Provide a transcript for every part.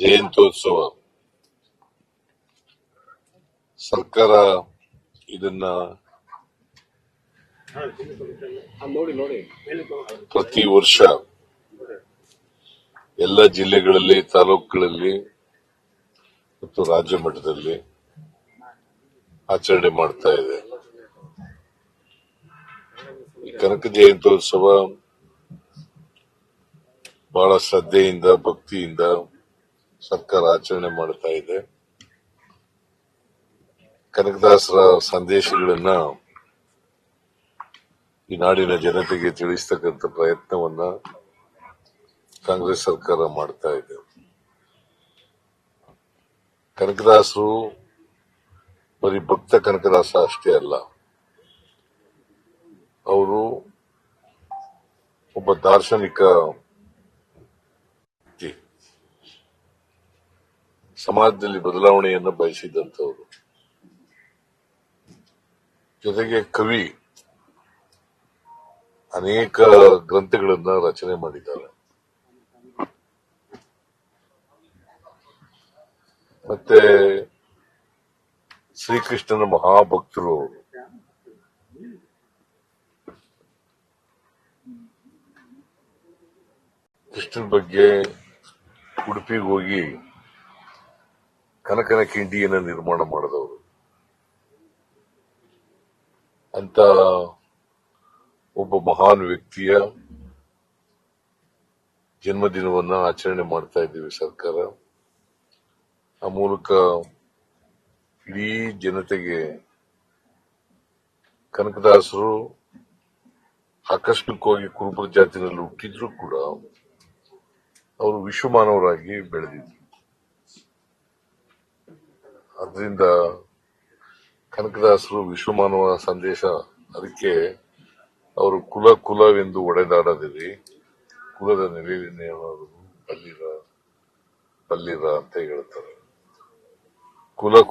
ಜಯಂತ್ಯೋತ್ಸವ ಸರ್ಕಾರ ಇದನ್ನ ಪ್ರತಿ ವರ್ಷ ಎಲ್ಲ ಜಿಲ್ಲೆಗಳಲ್ಲಿ, ತಾಲೂಕುಗಳಲ್ಲಿ ಮತ್ತು ರಾಜ್ಯ ಮಟ್ಟದಲ್ಲಿ ಆಚರಣೆ ಮಾಡ್ತಾ ಇದೆ. ಈ ಕನಕ ಜಯಂತ್ಯೋತ್ಸವ ಬಹಳ ಶ್ರದ್ಧೆಯಿಂದ, ಭಕ್ತಿಯಿಂದ ಸರ್ಕಾರ ಆಚರಣೆ ಮಾಡ್ತಾ ಇದೆ. ಕನಕದಾಸರ ಸಂದೇಶಗಳನ್ನ ಈ ನಾಡಿನ ಜನತೆಗೆ ತಿಳಿಸ್ತಕ್ಕಂಥ ಪ್ರಯತ್ನವನ್ನ ಕಾಂಗ್ರೆಸ್ ಸರ್ಕಾರ ಮಾಡ್ತಾ ಇದೆ. ಕನಕದಾಸರು ಬರೀ ಭಕ್ತ ಕನಕದಾಸ ಅಷ್ಟೇ ಅಲ್ಲ, ಅವರು ಒಬ್ಬ ದಾರ್ಶನಿಕ ವ್ಯಕ್ತಿ, ಸಮಾಜದಲ್ಲಿ ಬದಲಾವಣೆಯನ್ನು ಬಯಸಿದಂತವರು, ಜೊತೆಗೆ ಕವಿ, ಅನೇಕ ಗ್ರಂಥಗಳನ್ನ ರಚನೆ ಮಾಡಿದ್ದಾರೆ. ಮತ್ತೆ ಶ್ರೀಕೃಷ್ಣನ ಮಹಾಭಕ್ತರು ಅವರು. ಕೃಷ್ಣನ ಬಗ್ಗೆ ಉಡುಪಿಗೆ ಹೋಗಿ ಕನಕನ ಕಿಂಡಿಯನ್ನು ನಿರ್ಮಾಣ ಮಾಡಿದವರು. ಅಂತ ಒಬ್ಬ ಮಹಾನ್ ವ್ಯಕ್ತಿಯ ಜನ್ಮದಿನವನ್ನ ಆಚರಣೆ ಮಾಡ್ತಾ ಇದ್ದೀವಿ ಸರ್ಕಾರ. ಆ ಮೂಲಕ ಇಡೀ ಜನತೆಗೆ ಕನಕದಾಸರು ಆಕಸ್ಮಿಕವಾಗಿ ಕುರುಬರ ಜಾತಿನಲ್ಲಿ ಹುಟ್ಟಿದ್ರು ಕೂಡ ಅವರು ವಿಶ್ವಮಾನವರಾಗಿ ಬೆಳೆದಿದ್ರು. ಅದರಿಂದ ಕನಕದಾಸರು ವಿಶ್ವಮಾನವ ಸಂದೇಶ, ಅದಕ್ಕೆ ಅವರು ಕುಲವೆಂದು ಒಡೆದಾಡದಿರಿ, ಕುಲದ ನೆಲೆಯಲ್ಲಿ ಬಲ್ಲಿರ ಅಂತ ಹೇಳ್ತಾರೆ.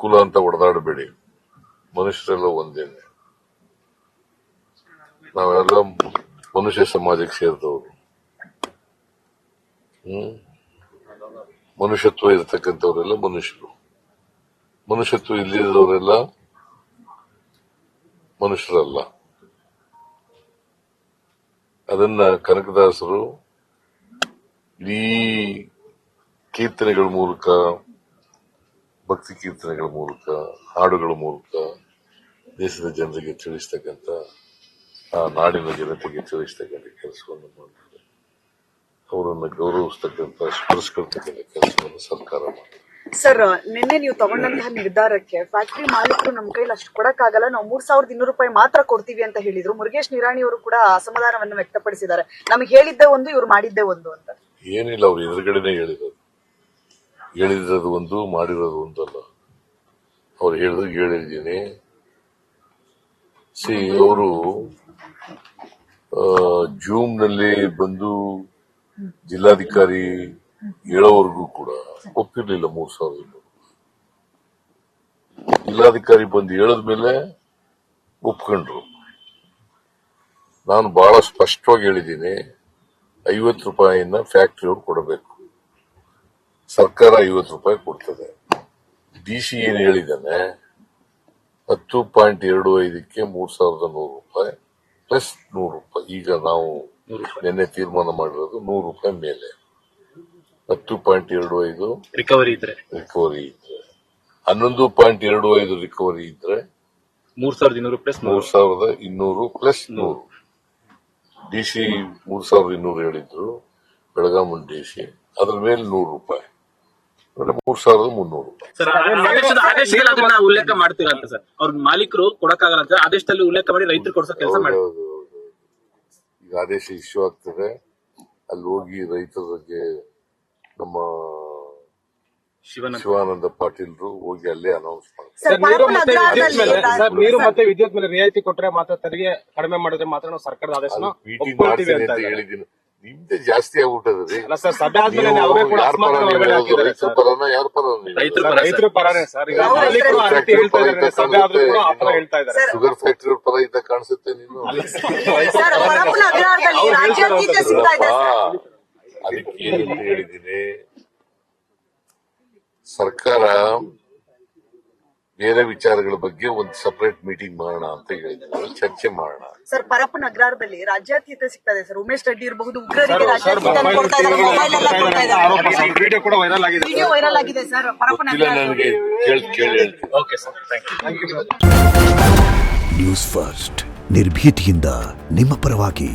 ಕುಲ ಅಂತ ಒಡೆದಾಡಬೇಡಿ, ಮನುಷ್ಯರೆಲ್ಲ ಒಂದೇನೆ, ನಾವೆಲ್ಲ ಮನುಷ್ಯ ಸಮಾಜಕ್ಕೆ ಸೇರಿದವರು. ಮನುಷ್ಯತ್ವ ಇರತಕ್ಕಂಥವರೆಲ್ಲ ಮನುಷ್ಯರು, ಮನುಷ್ಯತ್ವ ಇಲ್ಲದವರೆಲ್ಲ ಮನುಷ್ಯರಲ್ಲ. ಅದನ್ನ ಕನಕದಾಸರು ಇಡೀ ಕೀರ್ತನೆಗಳ ಮೂಲಕ, ಭಕ್ತಿ ಕೀರ್ತನೆಗಳ ಮೂಲಕ, ಹಾಡುಗಳ ಮೂಲಕ ದೇಶದ ಜನರಿಗೆ ತಿಳಿಸ್ತಕ್ಕಂಥ, ಆ ನಾಡಿನ ಜನತೆಗೆ ತಿಳಿಸ್ತಕ್ಕಂಥ ಕೆಲಸವನ್ನು ಮಾಡ್ತಾರೆ. ಅವರನ್ನು ಗೌರವಿಸ್ತಕ್ಕಂಥ, ಸ್ಮರಿಸ್ಕೊಳ್ತಕ್ಕಂಥ ಕೆಲಸವನ್ನು ಸರ್ಕಾರ ಮಾಡ್ತಾರೆ. ಸರ್, ನಿನ್ನೆ ನೀವು ತಗೊಂಡಂತಹ ನಿರ್ಧಾರಕ್ಕೆ ಫ್ಯಾಕ್ಟರಿ ಮಾಲೀಕರು ನಮ್ಮ ಕೈಲಿ ಅಷ್ಟು ಕೊಡಕ್ಕಾಗಲ್ಲ, ನಾವು 3,200 ರೂಪಾಯಿ ಮಾತ್ರ ಕೊಡ್ತೀವಿ ಅಂತ ಹೇಳಿದ್ರು. ಮುರುಗೇಶ್ ನಿರಾಣಿ ಅವರು ಕೂಡ ಅಸಮಾಧಾನವನ್ನು ವ್ಯಕ್ತಪಡಿಸಿದ್ದಾರೆ. ನಮಗೆ ಹೇಳಿದ್ದೆ ಒಂದು, ಇವ್ರು ಮಾಡಿದ್ದೆ ಒಂದು ಅಂತ. ಏನಿಲ್ಲ, ಅವ್ರು ಎದುರುಗಡೆನೆ ಹೇಳಿರೋದು ಒಂದು, ಮಾಡಿರೋದು ಒಂದು ಅಲ್ಲ. ಅವ್ರು ಹೇಳಿದ್ದೀನಿ. ಅವರು ಜೂಮ್ನಲ್ಲಿ ಬಂದು ಜಿಲ್ಲಾಧಿಕಾರಿ ಹೇಳೋವರೆಗೂ ಕೂಡ ಒಪ್ಪಿರ್ಲಿಲ್ಲ 3,200. ಜಿಲ್ಲಾಧಿಕಾರಿ ಬಂದು ಹೇಳದ್ಮೇಲೆ ಒಪ್ಕೊಂಡ್ರು. ನಾನು ಬಹಳ ಸ್ಪಷ್ಟವಾಗಿ ಹೇಳಿದ್ದೀನಿ, 50 ರೂಪಾಯಿನ ಫ್ಯಾಕ್ಟರಿಯವ್ರು ಕೊಡಬೇಕು, ಸರ್ಕಾರ 50 ರೂಪಾಯಿ ಕೊಡ್ತದೆ. ಡಿಸಿ ಏನ್ ಹೇಳಿದ್ದಾನೆ, 10.25ಕ್ಕೆ 3,100 ರೂಪಾಯಿ ಪ್ಲಸ್ 100 ರೂಪಾಯಿ. ಈಗ ನಾವು ನಿನ್ನೆ ತೀರ್ಮಾನ ಮಾಡಿರೋದು 100 ರೂಪಾಯಿ ಮೇಲೆ 10.25 ರಿಕವರಿ ಇದ್ರೆ 11.25 ರಿಕವರಿ ಇದ್ರೆ 3,200 ಪ್ಲಸ್ 3,200 ಪ್ಲಸ್ 100. ಡಿಸಿ 3,200 ಹೇಳಿದ್ರು, ಬೆಳಗಾಂ ಡಿಸಿ. ಅದ್ರ ಮೇಲೆ 100 ರೂಪಾಯಿ, 3,300 ರೂಪಾಯಿ. ಸರ್, ಆದೇಶದಲ್ಲಿ ಅದನ್ನ ಉಲ್ಲೇಖ ಮಾಡ್ತೀರಾ ಅಂತ ಸರ್? ಅವ್ರ ಮಾಲೀಕರು ಕೊಡಕ್ಕಾಗಲ್ಲ ಅಂತ ಆದೇಶದಲ್ಲಿ ಉಲ್ಲೇಖ ಮಾಡಿ ರೈತರು ಕೊಡ್ಸೋ ಕೆಲಸ ಮಾಡಿ. ಈಗ ಆದೇಶ ಇಶ್ಯೂ ಆಗ್ತದೆ, ಅಲ್ಲಿ ಹೋಗಿ ರೈತರಿಗೆ ನಮ್ಮ ಶಿವಾನಂದ ಪಾಟೀಲ್ರು ಹೋಗಿ ಅಲ್ಲೇ ಅನೌನ್ಸ್ ಮಾಡ್ತಾರೆ. ನೀರು ಮತ್ತೆ ವಿದ್ಯುತ್ ಮೇಲೆ ರಿಯಾಯಿತಿ ಕೊಟ್ಟರೆ ಮಾತ್ರ, ತೆರಿಗೆ ಕಡಿಮೆ ಮಾಡಿದ್ರೆ ಮಾತ್ರ ನಾವು ಸರ್ಕಾರದ ಆದೇಶ ಅಂತ ಹೇಳಿದ್ದೀನಿ. ನಿಮ್ದೆ ಜಾಸ್ತಿ ಆಗ್ಬಿಟ್ಟದ್ರಿ. ಸಭೆ ಆದ್ಮೇಲೆ ರೈತರ ಪರನ ಯಾರ ಪರ? ರೈತರ ಪರನೇ ಸರ್. ಸಭೆ ಆದ್ರೂ ಕೂಡ ಆ ತರ ಹೇಳ್ತಾ ಇದ್ದಾರೆ. ಶುಗರ್ ಫ್ಯಾಕ್ಟರಿ ಪರ ಇದ್ದ ಕಾಣಿಸುತ್ತೆ ನೀನು. ಅದಕ್ಕೆ ಏನಂತ ಹೇಳಿದ್ದೀನಿ, ಸರ್ಕಾರ ಬೇರೆ ವಿಚಾರಗಳ ಬಗ್ಗೆ ಒಂದು ಸಪರೇಟ್ ಮೀಟಿಂಗ್ ಮಾಡೋಣ ಅಂತ ಹೇಳಿದ್ರು, ಚರ್ಚೆ ಮಾಡೋಣ. ಸರ್, ಪರಪ್ಪನ ಅಗ್ರಹಾರದಲ್ಲಿ ರಾಜ್ಯಾತೀತ ಸಿಗ್ತದೆ ಸರ್. ಉಮೇಶ್ ರೆಡ್ಡಿ ಇರಬಹುದು, ಉಗ್ರರಿಗೆ ರಾಜ್ಯಾತೀತ ಕೊಡ್ತಾ ಇದ್ದಾರೆ, ಮೊಬೈಲ್ ಎಲ್ಲ ಕೊಡ್ತಾ ಇದ್ದಾರೆ. ವಿಡಿಯೋ ಕೂಡ ವೈರಲ್ ಆಗಿದೆ. ವಿಡಿಯೋ ವೈರಲ್ ಆಗಿದೆ ಸರ್. ಪರಪ್ಪನ ಇಲ್ಲ, ನನಗೆ ಕೇಳಿ ಹೇಳ್ತೀನಿ. Okay sir, thank you. News First ನಿರ್ಭೀತಿಯಿಂದ ನಿಮ್ಮ ಪರವಾಗಿ.